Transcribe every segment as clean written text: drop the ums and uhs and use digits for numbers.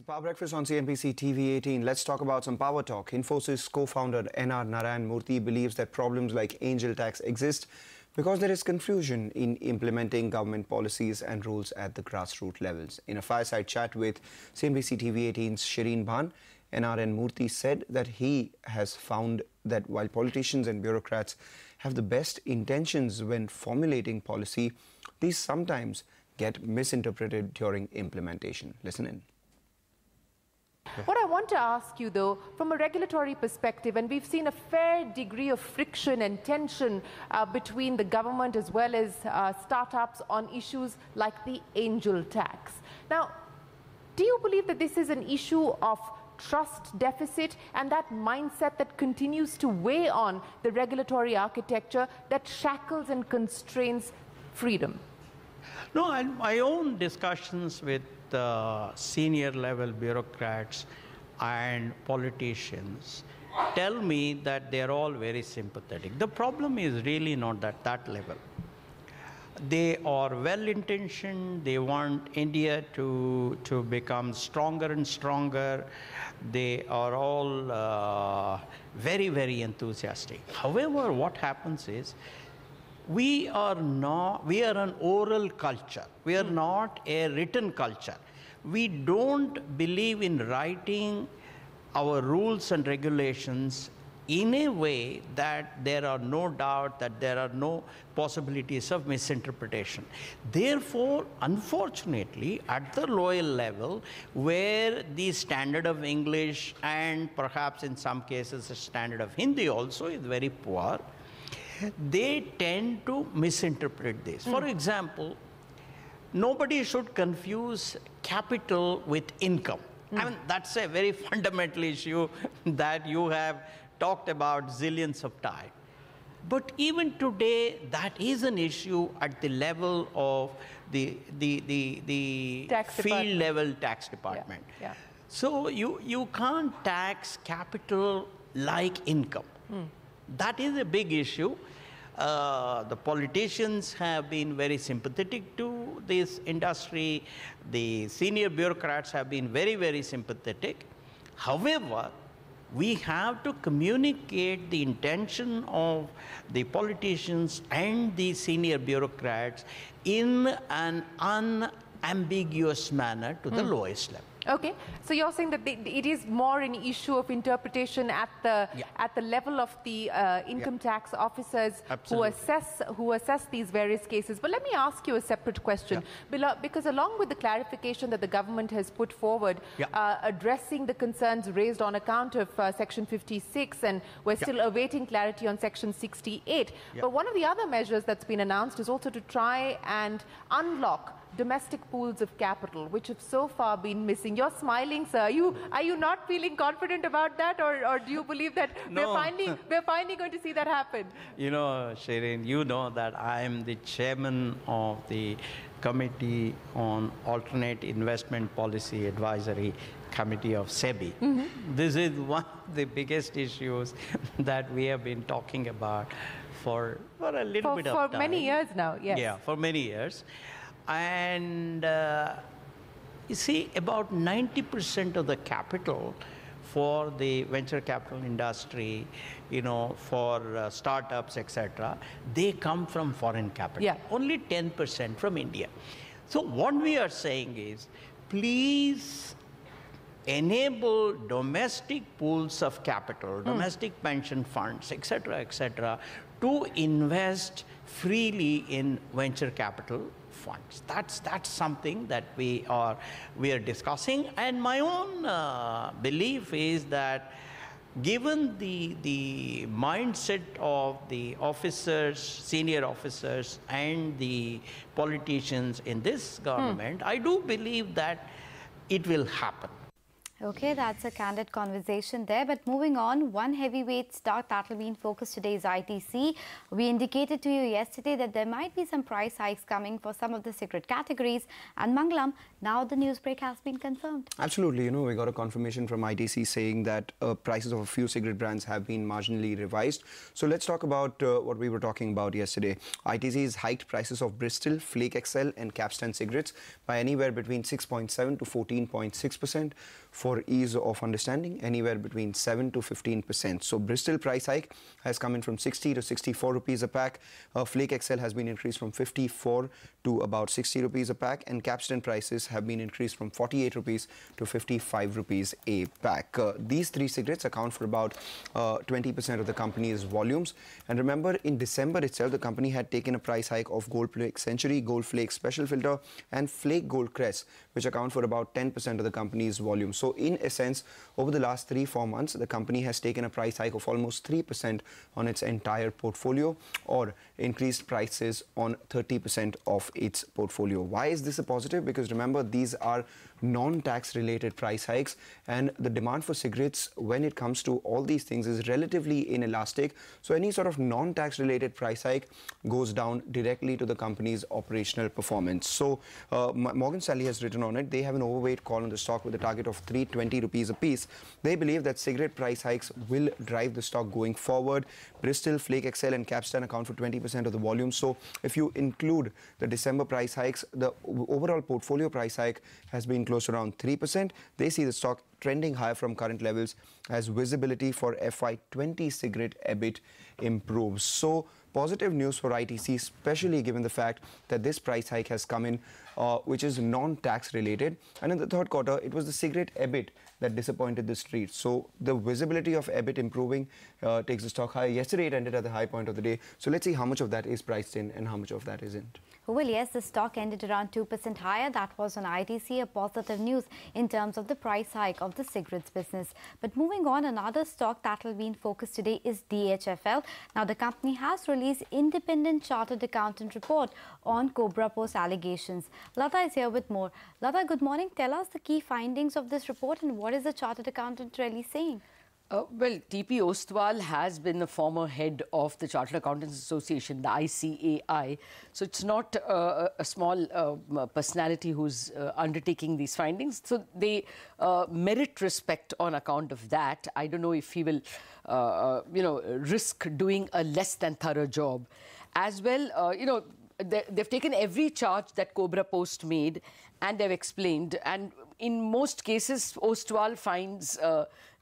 Power Breakfast on CNBC TV 18. Let's talk about some power talk. Infosys co-founder N.R. Narayan Murthy believes that problems like angel tax exist because there is confusion in implementing government policies and rules at the grassroots levels. In a fireside chat with CNBC TV 18's Shireen Bhan, N.R.N. Murthy said that he has found that while politicians and bureaucrats have the best intentions when formulating policy, these sometimes get misinterpreted during implementation. Listen in. What I want to ask you, though, from a regulatory perspective, and we've seen a fair degree of friction and tension between the government as well as startups on issues like the angel tax. Now, do you believe that this is an issue of trust deficit and that mindset that continues to weigh on the regulatory architecture that shackles and constrains freedom? No, and my own discussions with senior level bureaucrats and politicians tell me that they're all very sympathetic. The problem is really not at that level. They are well-intentioned. They want India to become stronger and stronger. They are all very, very enthusiastic. However, what happens is, we are an oral culture. We are not a written culture. We don't believe in writing our rules and regulations in a way that there are no doubt, that there are no possibilities of misinterpretation. Therefore, unfortunately, at the lower level, where the standard of English and perhaps in some cases the standard of Hindi also is very poor, they tend to misinterpret this. For example, nobody should confuse capital with income. I mean, that's a very fundamental issue that you have talked about zillions of times. But even today, that is an issue at the level of the field level tax department. Yeah. So you can't tax capital like income. That is a big issue. The politicians have been very sympathetic to this industry. The senior bureaucrats have been very, very sympathetic. However, we have to communicate the intention of the politicians and the senior bureaucrats in an unambiguous manner to the lowest level. Okay, so you're saying that it is more an issue of interpretation at the level of the income tax officers who assess these various cases. But let me ask you a separate question, because along with the clarification that the government has put forward, addressing the concerns raised on account of Section 56, and we're still awaiting clarity on Section 68. But one of the other measures that's been announced is also to try and unlock domestic pools of capital, which have so far been missing. You're smiling, sir. Are you not feeling confident about that, or do you believe that we're finally going to see that happen? You know, Shireen, you know that I am the chairman of the Committee on Alternate Investment Policy Advisory Committee of SEBI. This is one of the biggest issues that we have been talking about for a little bit of time. For many years now, yes. Yeah, for many years. And you see, about 90% of the capital for the venture capital industry, you know, for startups, etc., they come from foreign capital. Only 10% from India. So what we are saying is, please enable domestic pools of capital, domestic pension funds, etc., to invest freely in venture capital funds. That's something that we are discussing. And my own belief is that, given the mindset of the officers, senior officers, and the politicians in this government, I do believe that it will happen. Okay, that's a candid conversation there. But moving on, one heavyweight stock that will be in focus today is ITC. We indicated to you yesterday that there might be some price hikes coming for some of the cigarette categories. And Mangalam, now the news break has been confirmed. Absolutely. We got a confirmation from ITC saying that prices of a few cigarette brands have been marginally revised. So let's talk about what we were talking about yesterday. ITC has hiked prices of Bristol, Flake XL and Capstan cigarettes by anywhere between 6.7 to 14.6%. For ease of understanding, anywhere between 7 to 15%. So Bristol price hike has come in from 60 to 64 rupees a pack. Flake XL has been increased from 54 to about 60 rupees a pack, and Capstan prices have been increased from 48 rupees to 55 rupees a pack. These three cigarettes account for about 20% of the company's volumes. And remember, in December itself, the company had taken a price hike of Gold Flake Century, Gold Flake Special Filter and Flake Gold Crest, which account for about 10% of the company's volume. So in essence, over the last 3-4 months, the company has taken a price hike of almost 3% on its entire portfolio, or increased prices on 30% of its portfolio. Why is this a positive? Because remember, these are non-tax related price hikes, and the demand for cigarettes when it comes to all these things is relatively inelastic. So any sort of non-tax related price hike goes down directly to the company's operational performance. So Morgan Stanley has written on it. They have an overweight call on the stock with a target of 320 rupees a piece. They believe that cigarette price hikes will drive the stock going forward. Bristol, Flake XL and Capstan account for 20% of the volume. So if you include the December price hikes, the overall portfolio price hike has been close to around 3%. They see the stock trending higher from current levels as visibility for FY20 cigarette EBIT improves. So positive news for ITC, especially given the fact that this price hike has come in, which is non-tax related. And in the third quarter, it was the cigarette EBIT that disappointed the street. So the visibility of EBIT improving takes the stock higher. Yesterday, it ended at the high point of the day. So let's see how much of that is priced in and how much of that isn't. Well, yes, the stock ended around 2% higher. That was on ITC, a positive news in terms of the price hike of the cigarettes business. But moving on, another stock that will be in focus today is DHFL. Now, the company has released independent chartered accountant report on Cobra Post allegations. Lata is here with more. Lata, good morning. Tell us the key findings of this report and what is the chartered accountant really saying? Well, TP Ostwal has been the former head of the Chartered Accountants Association, the ICAI. So it's not a small personality who's undertaking these findings. So they merit respect on account of that. I don't know if he will, risk doing a less than thorough job. As well, they've taken every charge that Cobra Post made and they've explained. And in most cases, Ostwal finds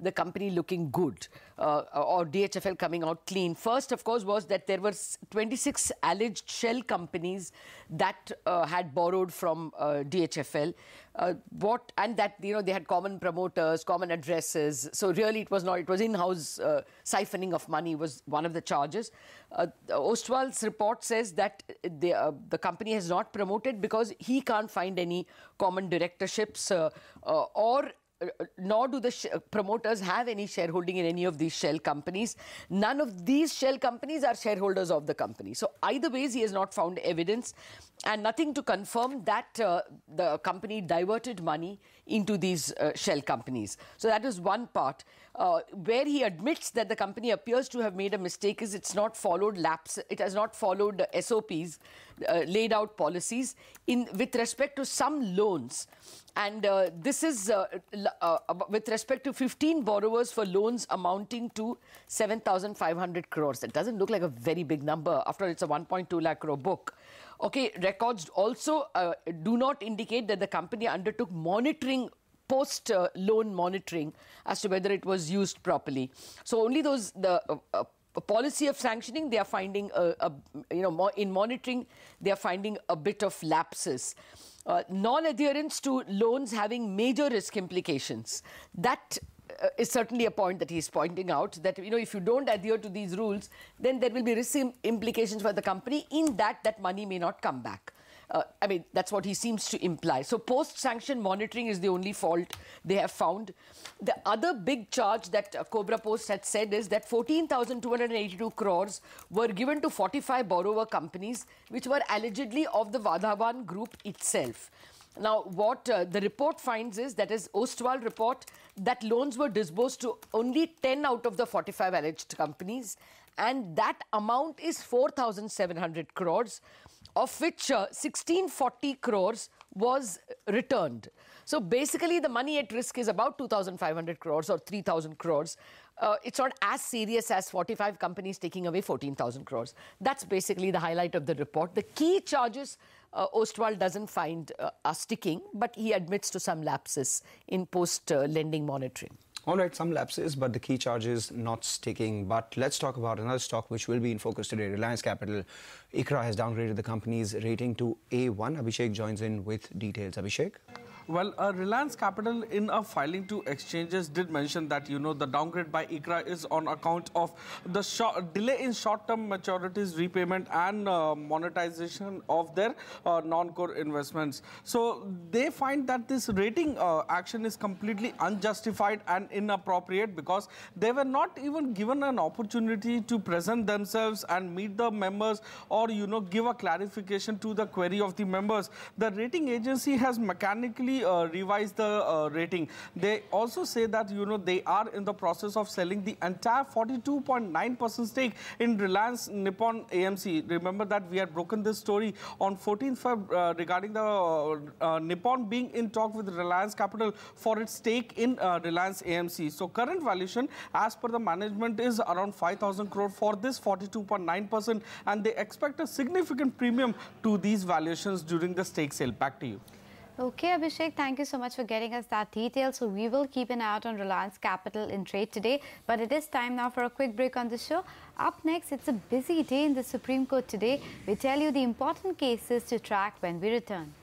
the company looking good or DHFL coming out clean. First, of course, was that there were 26 alleged shell companies that had borrowed from DHFL. And that, they had common promoters, common addresses. So really, it was in-house siphoning of money was one of the charges. Ostwal's report says that the company has not promoted because he can't find any common directorships nor do the promoters have any shareholding in any of these shell companies. None of these shell companies are shareholders of the company. So either ways, he has not found evidence and nothing to confirm that the company diverted money into these shell companies. So that is one part. Where he admits that the company appears to have made a mistake is it has not followed SOPs, laid out policies with respect to some loans. And this is with respect to 15 borrowers for loans amounting to 7,500 crores. That doesn't look like a very big number. After all, it's a 1.2 lakh crore book. Okay, records also do not indicate that the company undertook monitoring, post-loan monitoring as to whether it was used properly. So only the policy of sanctioning, they are finding, in monitoring, they are finding a bit of lapses. Non-adherence to loans having major risk implications. That is certainly a point that he's pointing out, that, if you don't adhere to these rules, then there will be risk implications for the company in that money may not come back. That's what he seems to imply. So post-sanction monitoring is the only fault they have found. The other big charge that Cobra Post had said is that 14,282 crores were given to 45 borrower companies, which were allegedly of the Vadhavan group itself. Now, what the report finds is, that is Ostwal report, that loans were disbursed to only 10 out of the 45 alleged companies, and that amount is 4,700 crores, of which 1,640 crores was returned. So basically, the money at risk is about 2,500 crores or 3,000 crores. It's not as serious as 45 companies taking away 14,000 crores. That's basically the highlight of the report. The key charges Ostwal doesn't find are sticking, but he admits to some lapses in post-lending monitoring. All right, some lapses, but the key charges not sticking. But let's talk about another stock which will be in focus today, Reliance Capital. ICRA has downgraded the company's rating to A1. Abhishek joins in with details. Abhishek? Well, Reliance Capital in a filing to exchanges did mention that, the downgrade by ICRA is on account of the delay in short-term maturities repayment and monetization of their non-core investments. So they find that this rating action is completely unjustified and inappropriate because they were not even given an opportunity to present themselves and meet the members or, give a clarification to the query of the members. The rating agency has mechanically revise the rating. They also say that, they are in the process of selling the entire 42.9% stake in Reliance Nippon AMC. Remember that we had broken this story on 14th Feb regarding the Nippon being in talk with Reliance Capital for its stake in Reliance AMC. So current valuation as per the management is around 5,000 crore for this 42.9%, and they expect a significant premium to these valuations during the stake sale. Back to you. Okay, Abhishek, thank you so much for getting us that detail. So we will keep an eye out on Reliance Capital in trade today. But it is time now for a quick break on the show. Up next, it's a busy day in the Supreme Court today. We tell you the important cases to track when we return.